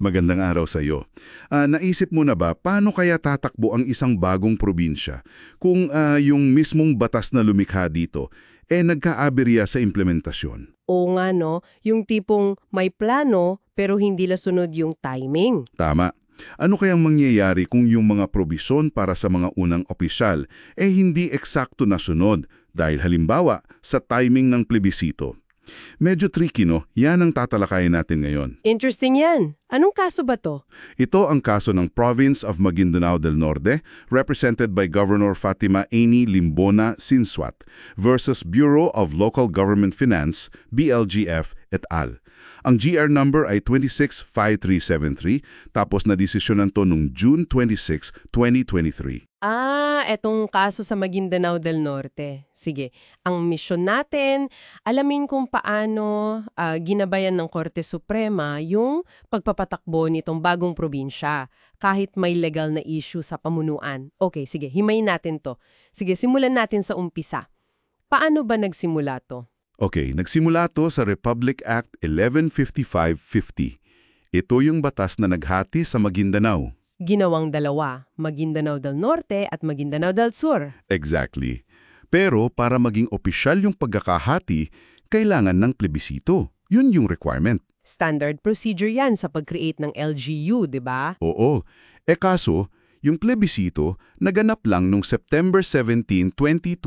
Magandang araw sa iyo. Naisip mo na ba paano kaya tatakbo ang isang bagong probinsya kung yung mismong batas na lumikha dito nagkaaberya sa implementasyon? Oo nga no, yung tipong may plano pero hindi lasunod yung timing. Tama. Ano kayang mangyayari kung yung mga probisyon para sa mga unang opisyal hindi eksakto nasunod dahil halimbawa sa timing ng plebisito? Medyo tricky no, yan ang tatalakayin natin ngayon. Interesting yan. Anong kaso ba to? Ito ang kaso ng Province of Maguindanao del Norte, represented by Governor Fatima Amy Limbona Sinsuat versus Bureau of Local Government Finance, BLGF et al. Ang GR number ay 265373, tapos nadesisyonan to noong June 26, 2023. Etong kaso sa Maguindanao del Norte. Sige, ang misyon natin, alamin kung paano ginabayan ng Korte Suprema yung pagpapatakbo nitong bagong probinsya kahit may legal na issue sa pamunuan. Okay, sige, himayin natin to. Sige, simulan natin sa umpisa. Paano ba nagsimula to? Okay, nagsimula to sa Republic Act 1155-50. Ito yung batas na naghati sa Maguindanao. Ginawang dalawa, Maguindanao del Norte at Maguindanao del Sur. Exactly. Pero para maging opisyal yung pagkakahati, kailangan ng plebisito. Yun yung requirement. Standard procedure yan sa pag-create ng LGU, di ba? Oo. Kaso, yung plebisito naganap lang nung September 17, 2022.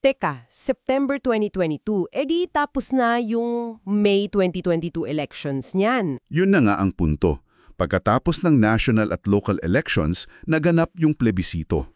Teka, September 2022, di tapos na yung May 2022 elections niyan. Yun na nga ang punto. Pagkatapos ng national at local elections, naganap yung plebisito.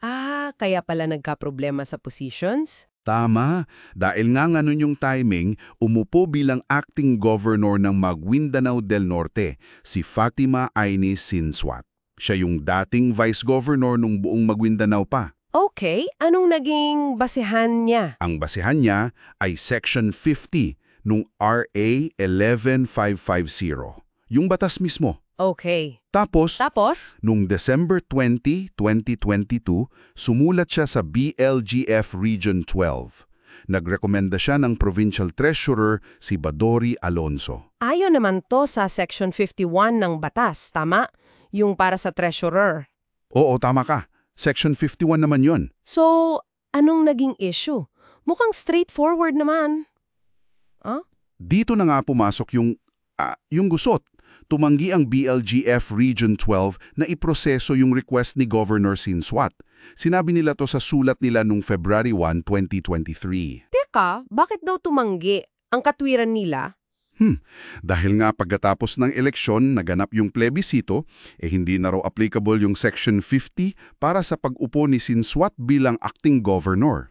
Kaya pala nagka-problema sa positions? Tama. Dahil nga nun yung timing, umupo bilang acting governor ng Maguindanao del Norte, si Fatima Aini Sinsuat. Siya yung dating vice governor ng buong Maguindanao pa. Okay, anong naging basehan niya? Ang basehan niya ay Section 50 nung RA 11550, yung batas mismo. Okay. Tapos, Tapos? nung December 20, 2022, sumulat siya sa BLGF Region 12. Nagrekomenda siya ng Provincial Treasurer si Badori Alonso. Ayon naman to sa Section 51 ng batas, tama? Yung para sa treasurer. Oo, tama ka. Section 51 naman yon. So, anong naging issue? Mukhang straightforward naman. Dito na nga pumasok yung gusot. Tumanggi ang BLGF Region 12 na iproseso yung request ni Governor Sinsuat. Sinabi nila to sa sulat nila noong February 1, 2023. Teka, bakit daw tumanggi? Ang katwiran nila? Dahil nga pagkatapos ng eleksyon naganap yung plebisito, hindi na raw applicable yung Section 50 para sa pag-upo ni Sinsuat bilang acting governor.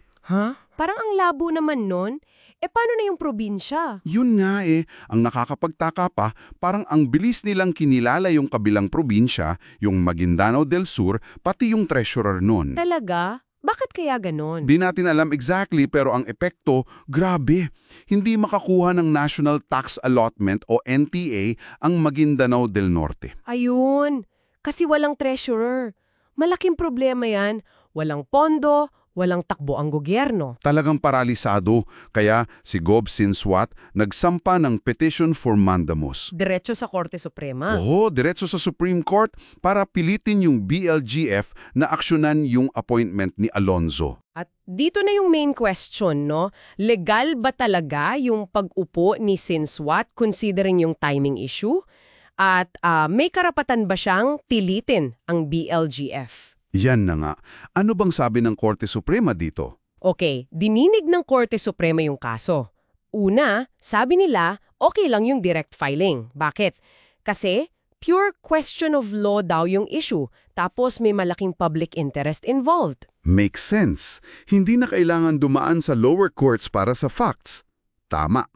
Parang ang labo naman nun. Paano na yung probinsya? Yun nga ang nakakapagtaka pa, parang ang bilis nilang kinilala yung kabilang probinsya, yung Maguindanao del Sur, pati yung treasurer nun. Talaga? Bakit kaya ganon? Di natin alam exactly pero ang epekto, grabe. Hindi makakuha ng National Tax Allotment o NTA ang Maguindanao del Norte. Ayun, kasi walang treasurer. Malaking problema yan. Walang pondo, walang takbo ang gobyerno. Talagang paralisado, kaya si Gov. Sinsuat nagsampa ng petition for mandamus. Diretso sa Korte Suprema. Oo, diretso sa Supreme Court para pilitin yung BLGF na aksyonan yung appointment ni Alonzo. At dito na yung main question, no? Legal ba talaga yung pag-upo ni Sinsuat considering yung timing issue? At may karapatan ba siyang pilitin ang BLGF? Yan na nga. Ano bang sabi ng Korte Suprema dito? Okay, dininig ng Korte Suprema yung kaso. Una, sabi nila, okay lang yung direct filing. Bakit? Kasi pure question of law daw yung issue, tapos may malaking public interest involved. Makes sense. Hindi na kailangan dumaan sa lower courts para sa facts. Tama.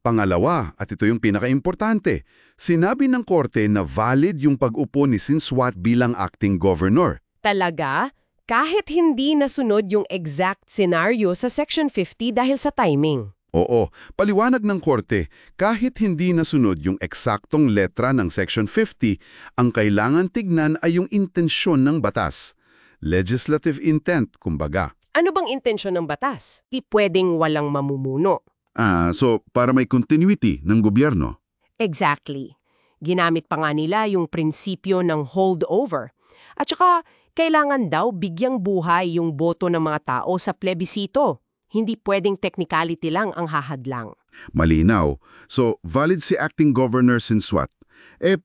Pangalawa, at ito yung pinaka-importante, sinabi ng Korte na valid yung pag-upo ni Sinsuat bilang acting governor. Talaga? Kahit hindi nasunod yung exact scenario sa Section 50 dahil sa timing. Oo, paliwanag ng Korte, kahit hindi nasunod yung eksaktong letra ng Section 50, ang kailangan tignan ay yung intensyon ng batas. Legislative intent, kumbaga. Ano bang intensyon ng batas? Di pwedeng walang mamumuno. So para may continuity ng gobyerno. Exactly. Ginamit pa nga nila yung prinsipyo ng holdover. At saka, kailangan daw bigyang buhay yung boto ng mga tao sa plebisito. Hindi pwedeng technicality lang ang hahadlang. Malinaw. So, valid si acting governor Sinswat.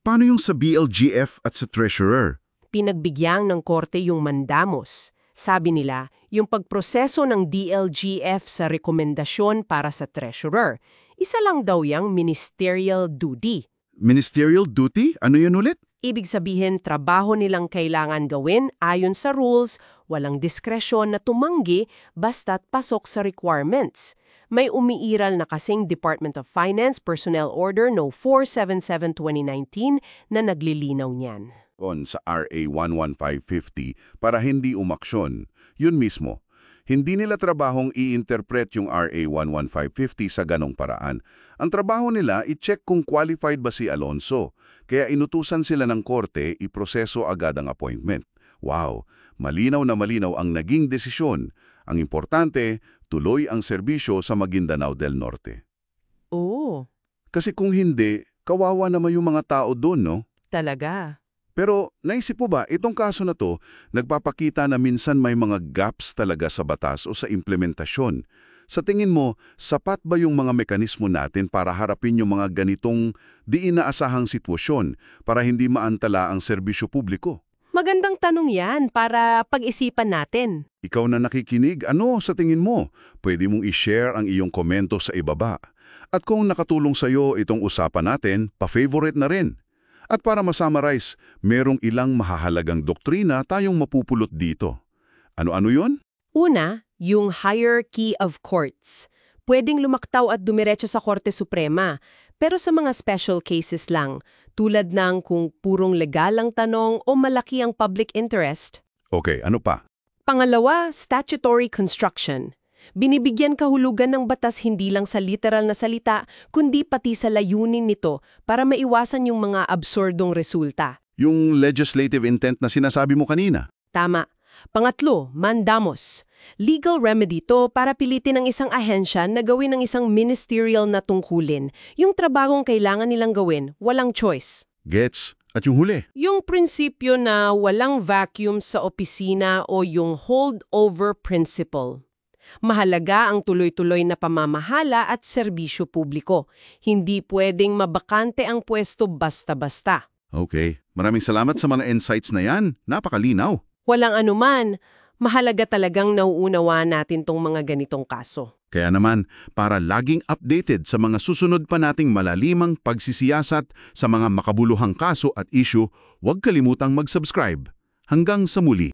Paano yung sa BLGF at sa treasurer? Pinagbigyan ng korte yung mandamos. Sabi nila, yung pagproseso ng DLGF sa rekomendasyon para sa treasurer, isa lang daw yang ministerial duty. Ministerial duty? Ano yun ulit? Ibig sabihin, trabaho nilang kailangan gawin ayon sa rules, walang diskresyon na tumanggi basta't pasok sa requirements. May umiiral na kasing Department of Finance Personnel Order No. 477-2019 na naglilinaw niyan. Sa RA 11550 para hindi umaksyon. Yun mismo. Hindi nila trabahong i-interpret yung RA 11550 sa ganong paraan. Ang trabaho nila, i-check kung qualified ba si Alonso. Kaya inutusan sila ng korte, iproseso agad ang appointment. Wow, malinaw na malinaw ang naging desisyon. Ang importante, tuloy ang serbisyo sa Maguindanao del Norte. Oo, Kasi kung hindi, kawawa naman yung mga tao doon, no? talaga. Pero naisip mo ba, itong kaso na to, nagpapakita na minsan may mga gaps talaga sa batas o sa implementasyon. Sa tingin mo, sapat ba yung mga mekanismo natin para harapin yung mga ganitong di inaasahang sitwasyon para hindi maantala ang serbisyo publiko? Magandang tanong yan para pag-isipan natin. Ikaw na nakikinig, ano sa tingin mo? Pwede mong i-share ang iyong komento sa ibaba. At kung nakatulong sa'yo itong usapan natin, pa-favorite na rin. At para ma-summarize, merong ilang mahahalagang doktrina tayong mapupulot dito. Ano-ano yon? Una, yung hierarchy of courts. Pwedeng lumaktaw at dumiretso sa Korte Suprema, pero sa mga special cases lang, tulad ng kung purong legal ang tanong o malaki ang public interest. Okay, ano pa? Pangalawa, statutory construction. Binibigyan kahulugan ng batas hindi lang sa literal na salita, kundi pati sa layunin nito para maiwasan yung mga absurdong resulta. Yung legislative intent na sinasabi mo kanina. Tama. Pangatlo, mandamos. Legal remedy to para pilitin ng isang ahensya na gawin ng isang ministerial na tungkulin. Yung trabahong kailangan nilang gawin, walang choice. Gets? At yung huli? Yung prinsipyo na walang vacuum sa opisina o yung holdover principle. Mahalaga ang tuloy-tuloy na pamamahala at serbisyo publiko. Hindi pwedeng mabakante ang pwesto basta-basta. Okay. Maraming salamat sa mga insights na yan. Napakalinaw. Walang anuman, mahalaga talagang nauunawa natin tong mga ganitong kaso. Kaya naman, para laging updated sa mga susunod pa nating malalimang pagsisiyasat sa mga makabuluhang kaso at issue, huwag kalimutang mag-subscribe. Hanggang sa muli.